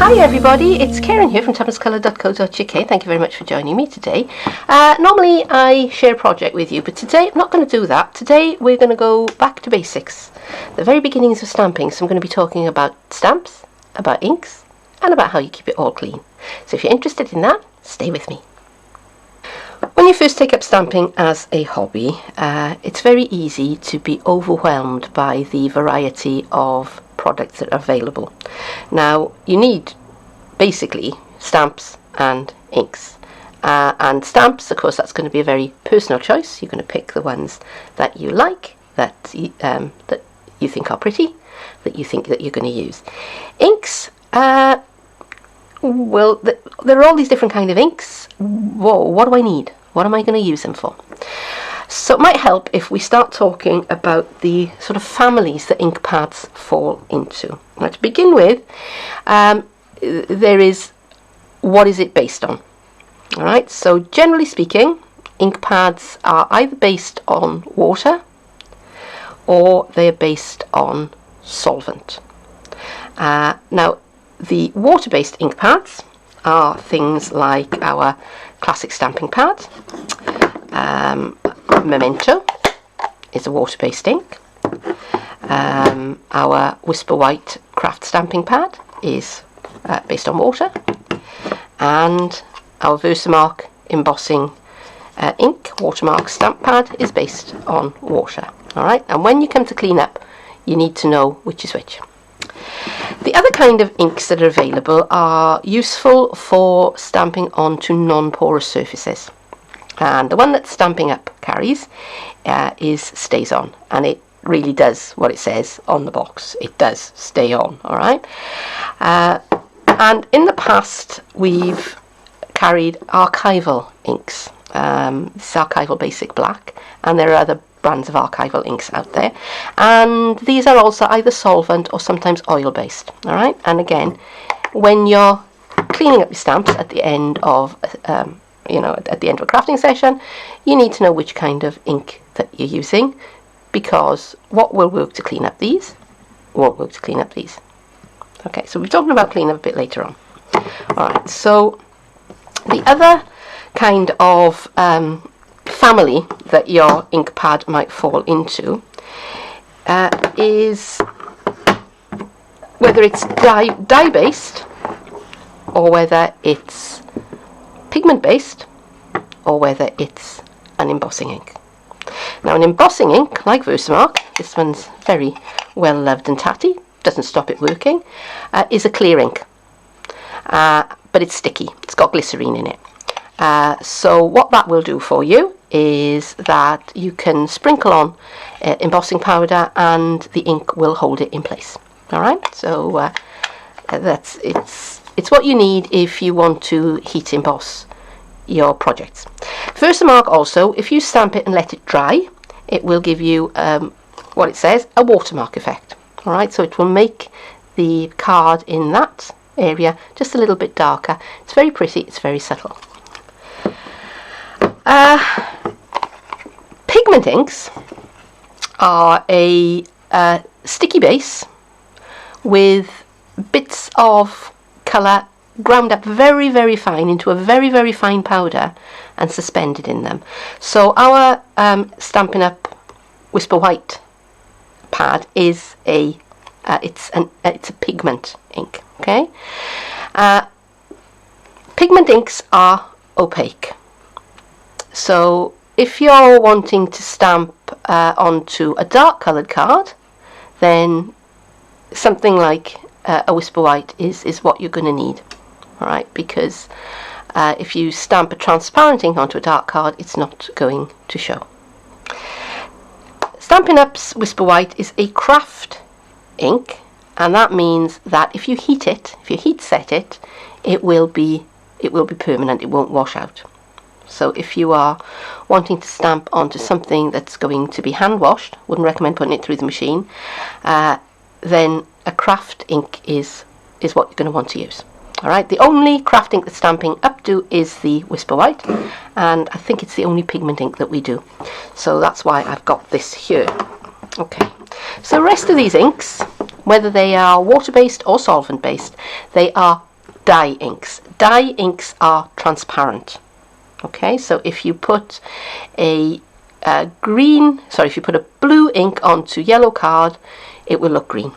Hi everybody, it's Keren here from tuppence.co.uk. Thank you very much for joining me today. Normally I share a project with you, but today I'm not going to do that. Today we're going to go back to basics, the very beginnings of stamping. So I'm going to be talking about stamps, about inks, and about how you keep it all clean. So if you're interested in that, stay with me. When you first take up stamping as a hobby, it's very easy to be overwhelmed by the variety of products that are available. Now, you need basically stamps and inks. And stamps, of course, that's going to be a very personal choice. You're going to pick the ones that you like, that you think are pretty, that you think that you're going to use. Inks, well, there are all these different kind of inks. Whoa, what do I need? What am I going to use them for? So it might help if we start talking about the sort of families that ink pads fall into. Now, to begin with, there is, what is it based on? All right, so generally speaking, ink pads are either based on water or they are based on solvent. Now, the water-based ink pads are things like our classic stamping pad. Memento is a water-based ink. Our Whisper White craft stamping pad is based on water, and our Versamark embossing ink watermark stamp pad is based on water. All right, and when you come to clean up, you need to know which is which. The other kind of inks that are available are useful for stamping onto non-porous surfaces. And the one that Stampin Up carries is Stays On, and it really does what it says on the box. It does stay on, all right? And in the past, we've carried archival inks. This is Archival Basic Black, and there are other brands of archival inks out there. And these are also either solvent or sometimes oil-based, all right? And again, when you're cleaning up your stamps at the end of at the end of a crafting session, you need to know which kind of ink that you're using, because what will work to clean up these won't work to clean up these. Okay, so we're talking about cleaning up a bit later on. Alright, so the other kind of family that your ink pad might fall into is whether it's dye based or whether it's pigment based, or whether it's an embossing ink. Now, an embossing ink like Versamark, this one's very well loved and tatty, doesn't stop it working, is a clear ink, but it's sticky, it's got glycerine in it. So what that will do for you is that you can sprinkle on embossing powder and the ink will hold it in place. All right, so it's what you need if you want to heat emboss your projects. Versamark also, if you stamp it and let it dry, it will give you what it says, a watermark effect. All right, so it will make the card in that area just a little bit darker. It's very pretty, it's very subtle. Pigment inks are a sticky base with bits of colour ground up very, very fine into a very, very fine powder and suspended in them. So our Stampin' Up Whisper White pad is it's a pigment ink. Okay, pigment inks are opaque. So if you're wanting to stamp onto a dark coloured card, then something like a Whisper White is what you're going to need. All right, because if you stamp a transparent ink onto a dark card, it's not going to show. Stampin' Up's Whisper White is a craft ink, and that means that if you heat set it, it will be permanent. It won't wash out. So if you are wanting to stamp onto something that's going to be hand washed, wouldn't recommend putting it through the machine, then a craft ink is what you're going to want to use. All right, the only craft ink that Stampin' Up do is the Whisper White, and I think it's the only pigment ink that we do. So that's why I've got this here. Okay, so the rest of these inks, whether they are water-based or solvent-based, they are dye inks. Dye inks are transparent. Okay, so if you put if you put a blue ink onto yellow card, it will look green.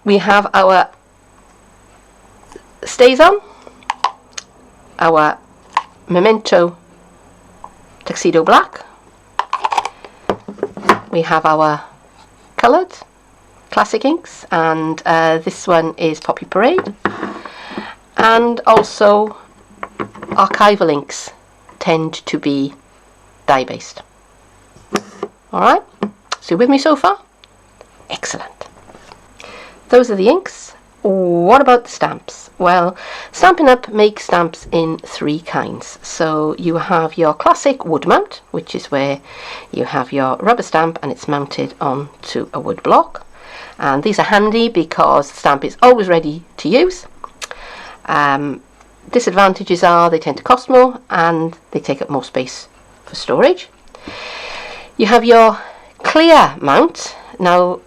We have our StazOn, our Memento Tuxedo Black. We have our coloured classic inks, and this one is Poppy Parade. And also archival inks tend to be dye based. Alright, so you with me so far? Excellent. Those are the inks. What about the stamps? Well, Stampin' Up makes stamps in 3 kinds. So you have your classic wood mount, which is where you have your rubber stamp and it's mounted onto a wood block. And these are handy because the stamp is always ready to use. Disadvantages are they tend to cost more and they take up more space for storage. You have your clear mount. Now,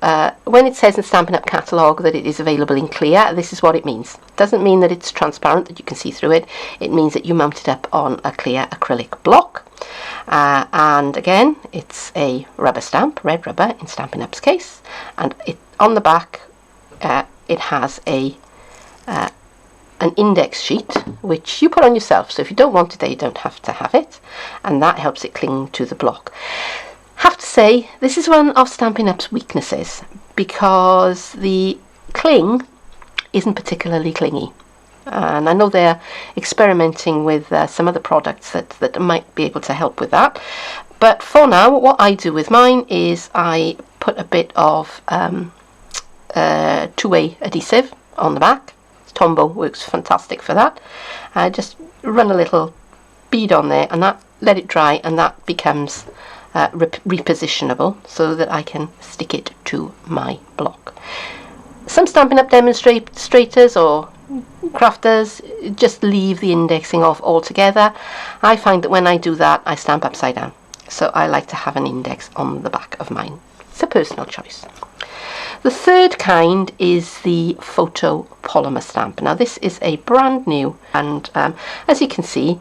when it says in Stampin' Up catalogue that it is available in clear, this is what it means. It doesn't mean that it's transparent, that you can see through it. It means that you mount it up on a clear acrylic block. And again, it's a rubber stamp, red rubber in Stampin' Up's case. And on the back, it has an index sheet which you put on yourself. So if you don't want it there, you don't have to have it. And that helps it cling to the block. Have to say, this is one of Stampin' Up's weaknesses because the cling isn't particularly clingy. And I know they're experimenting with some other products that might be able to help with that. But for now, what I do with mine is I put a bit of two-way adhesive on the back. Tombow works fantastic for that. I just run a little bead on there and that let it dry, and that becomes repositionable so that I can stick it to my block. Some Stampin' Up demonstrators or crafters just leave the indexing off altogether. I find that when I do that, I stamp upside down. So I like to have an index on the back of mine. It's a personal choice. The third kind is the photo polymer stamp. Now this is a brand new, and as you can see,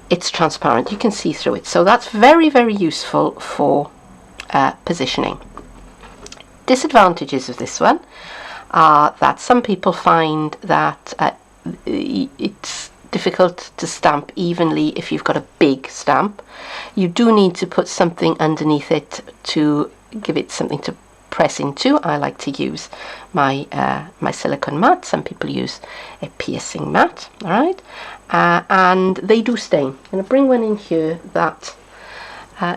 it's transparent. You can see through it. So that's very, very useful for positioning. Disadvantages of this one are that some people find that it's difficult to stamp evenly if you've got a big stamp. You do need to put something underneath it to give it something to press into. I like to use my my silicone mat. Some people use a piercing mat. All right, and they do stain. I'm going to bring one in here that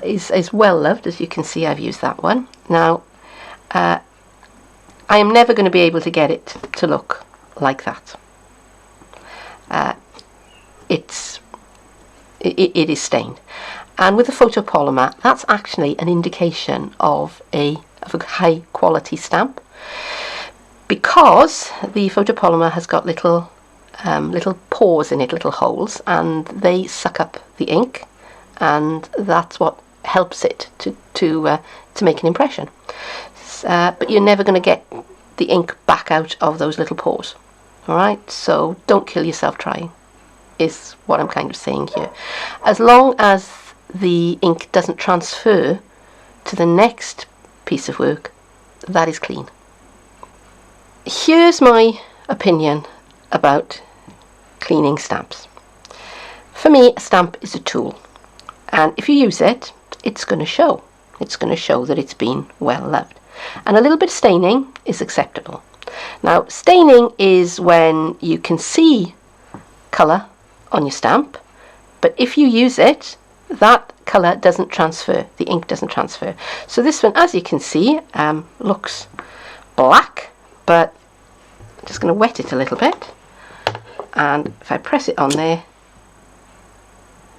is well loved. As you can see, I've used that one. Now, I am never going to be able to get it to look like that. It is stained, and with the photopolymer, that's actually an indication of a high quality stamp, because the photopolymer has got little pores in it, little holes, and they suck up the ink, and that's what helps it to make an impression. But you're never going to get the ink back out of those little pores. All right, so don't kill yourself trying, is what I'm kind of saying here. As long as the ink doesn't transfer to the next piece of work, that is clean. Here's my opinion about cleaning stamps. For me, a stamp is a tool, and if you use it, it's going to show. It's going to show that it's been well loved, and a little bit of staining is acceptable. Now, staining is when you can see colour on your stamp, but if you use it, that colour doesn't transfer, the ink doesn't transfer. So this one, as you can see, looks black, but I'm just going to wet it a little bit, and if I press it on there,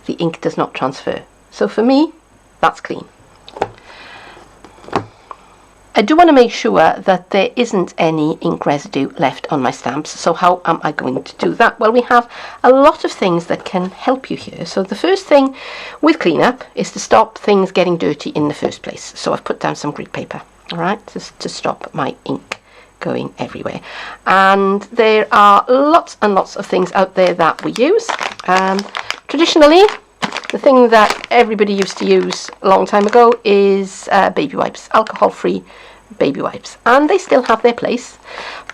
the ink does not transfer. So for me, that's clean. I do want to make sure that there isn't any ink residue left on my stamps. So how am I going to do that? Well, we have a lot of things that can help you here. So the first thing with cleanup is to stop things getting dirty in the first place. So I've put down some Greek paper, all right, just to stop my ink going everywhere. And there are lots and lots of things out there that we use. Traditionally, the thing that everybody used to use a long time ago is baby wipes, alcohol-free baby wipes, and they still have their place.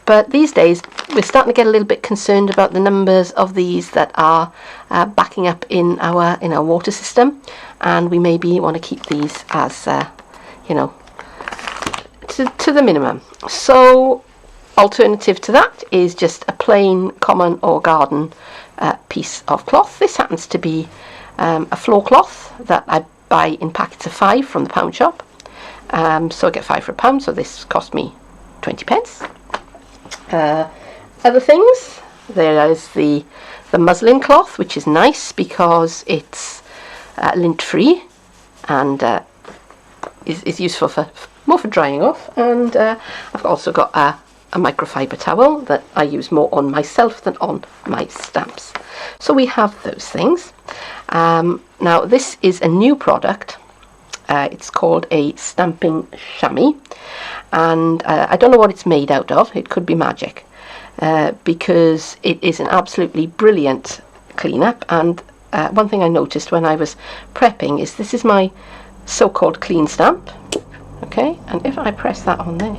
But these days we're starting to get a little bit concerned about the numbers of these that are backing up in our water system, and we maybe want to keep these as you know, to the minimum. So alternative to that is just a plain common or garden piece of cloth. This happens to be a floor cloth that I buy in packets of 5 from the pound shop. So I get 5 for £1, so this cost me 20p. Other things, there is the muslin cloth, which is nice because it's lint free and is useful more for drying off. And I've also got a microfiber towel that I use more on myself than on my stamps. So we have those things. Now this is a new product. It's called a stamping chamois, and I don't know what it's made out of. It could be magic, because it is an absolutely brilliant cleanup. And one thing I noticed when I was prepping is this is my so-called clean stamp. Okay, and if I press that on there,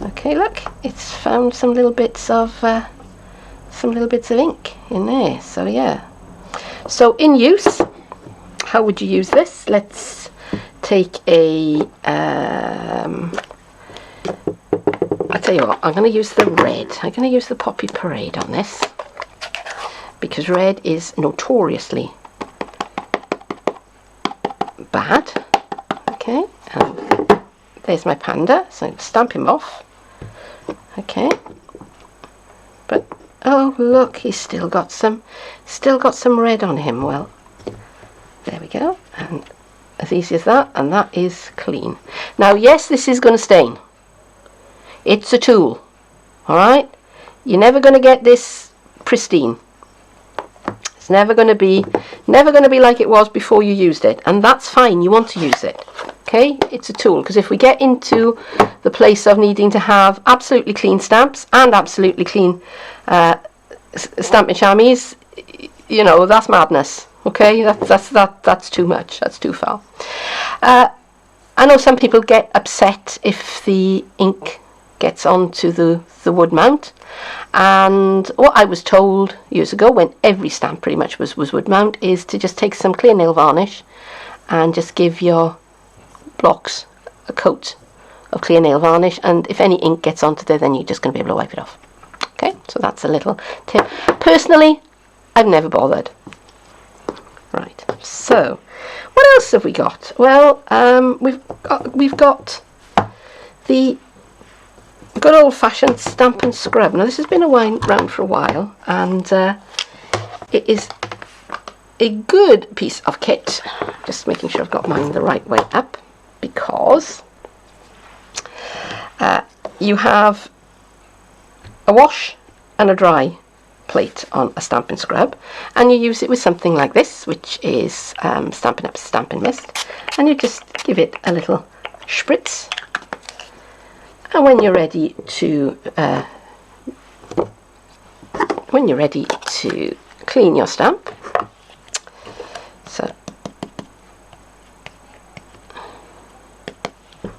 okay, look, it's found some little bits of ink in there. So yeah, so in use, how would you use this? Let's take a I tell you what, I'm going to use the red. I'm going to use the Poppy Parade on this because red is notoriously bad. Okay, and there's my panda, so I'm stamp him off. Okay, but oh look, he's still got some red on him. Well, there we go, and as easy as that, and that is clean. Now yes, this is going to stain. It's a tool, all right? You're never going to get this pristine. It's never going to be like it was before you used it, and that's fine. You want to use it. Okay, it's a tool, because if we get into the place of needing to have absolutely clean stamps and absolutely clean stamping chamois, you know, that's madness. Okay, that's too much. That's too far. I know some people get upset if the ink gets onto the wood mount, and what I was told years ago, when every stamp pretty much was wood mount, is to just take some clear nail varnish and just give your blocks a coat of clear nail varnish, and if any ink gets onto there, then you're just going to be able to wipe it off. Okay, so that's a little tip. Personally, I've never bothered. Right, so what else have we got? Well, we've got the good old-fashioned stamp and scrub. Now this has been around for a while, and it is a good piece of kit. Just making sure I've got mine the right way up, because you have a wash and a dry plate on a Stampin' Scrub, and you use it with something like this, which is Stampin' Up Stampin' Mist, and you just give it a little spritz, and when you're ready to clean your stamp, so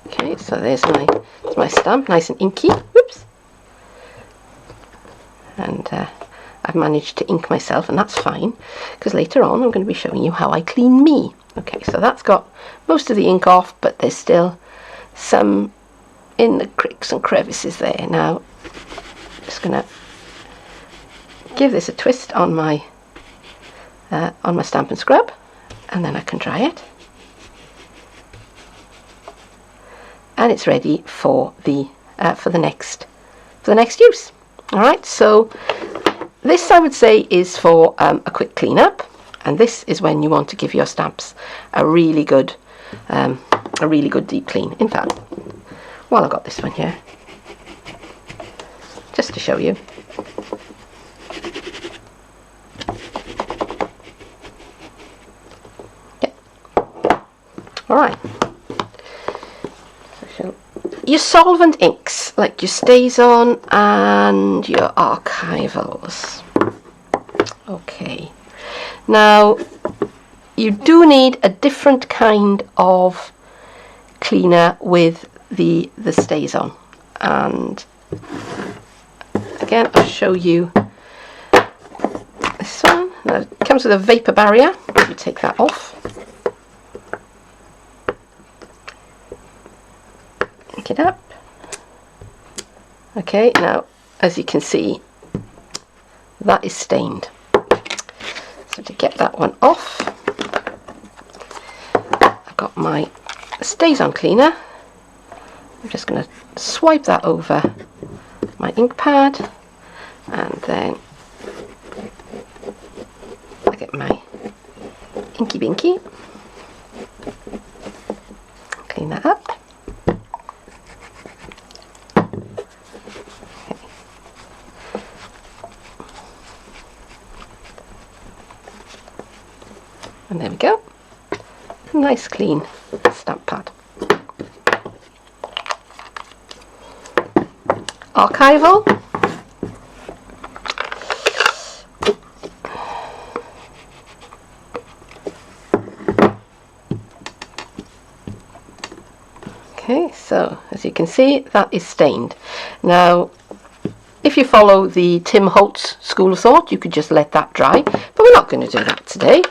okay, so there's my stamp, nice and inky. Whoops. And I've managed to ink myself, and that's fine, because later on I'm going to be showing you how I clean me. Okay, so that's got most of the ink off, but there's still some in the cricks and crevices there. Now I'm just going to give this a twist on my Stampin' Scrub, and then I can dry it, and it's ready for the next use. All right, so this, I would say, is for a quick cleanup, and this is when you want to give your stamps a really good deep clean. In fact, while I've got this one here, just to show you. Okay. All right. So your solvent inks, like your StazOn and your archivals. Okay, now you do need a different kind of cleaner with the StazOn, and again I'll show you this one. Now, it comes with a vapor barrier. You take that off. Pick it up. Okay, now as you can see, that is stained. So to get that one off, I've got my StazOn cleaner. I'm just going to swipe that over my ink pad, and then I get my inky binky, clean that up. Okay. And there we go, nice clean stamp pad. Archival. Okay, so as you can see, that is stained. Now, if you follow the Tim Holtz school of thought, you could just let that dry, but we're not going to do that today.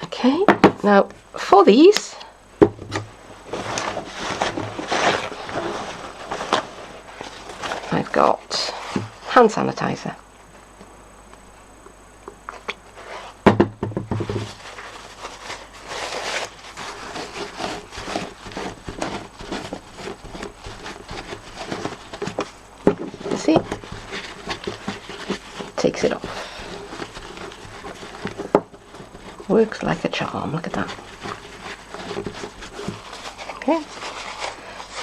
Okay, now for these, I've got hand sanitizer. See, takes it off. Works like a charm. Look at that. Okay,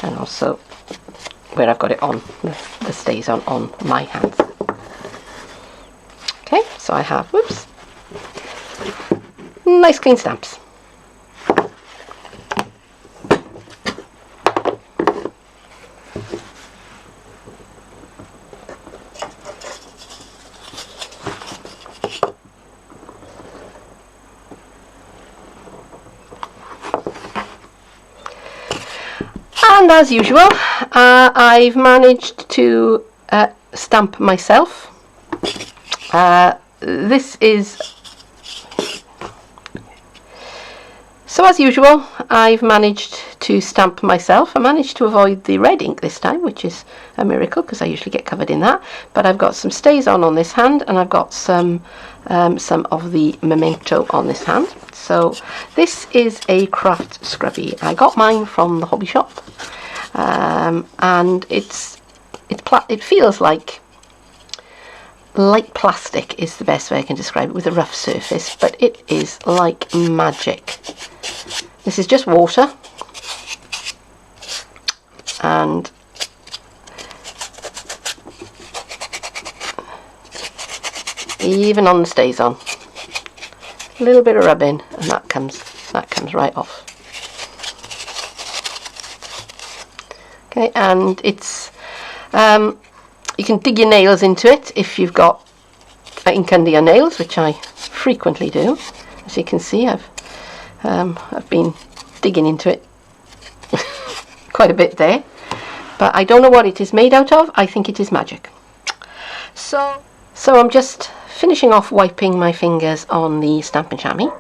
and also where I've got it on, the StazOn on my hands. Okay, so I have, whoops, nice clean stamps. And as usual, I've managed to stamp myself. This is, so as usual, I've managed to stamp myself. I managed to avoid the red ink this time, which is a miracle because I usually get covered in that. But I've got some StazOn on this hand, and I've got some of the Memento on this hand. So this is a craft scrubby. I got mine from the hobby shop, and it feels like light plastic is the best way I can describe it, with a rough surface, but it is like magic. This is just water, and even on the StazOn, a little bit of rubbing, and that comes right off. Okay, and it's you can dig your nails into it if you've got ink under your nails, which I frequently do. As you can see, I've been digging into it quite a bit there, but I don't know what it is made out of. I think it is magic. So I'm just finishing off wiping my fingers on the Stampin' Chamois,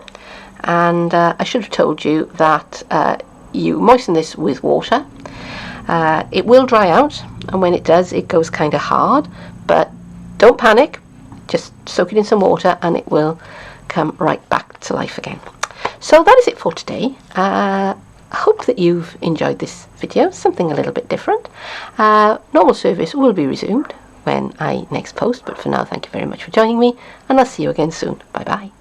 and I should have told you that you moisten this with water. It will dry out, and when it does, it goes kind of hard, but don't panic, just soak it in some water and it will come right back to life again. So that is it for today. I hope that you've enjoyed this video, something a little bit different. Normal service will be resumed when I next post, but for now, thank you very much for joining me, and I'll see you again soon. Bye bye.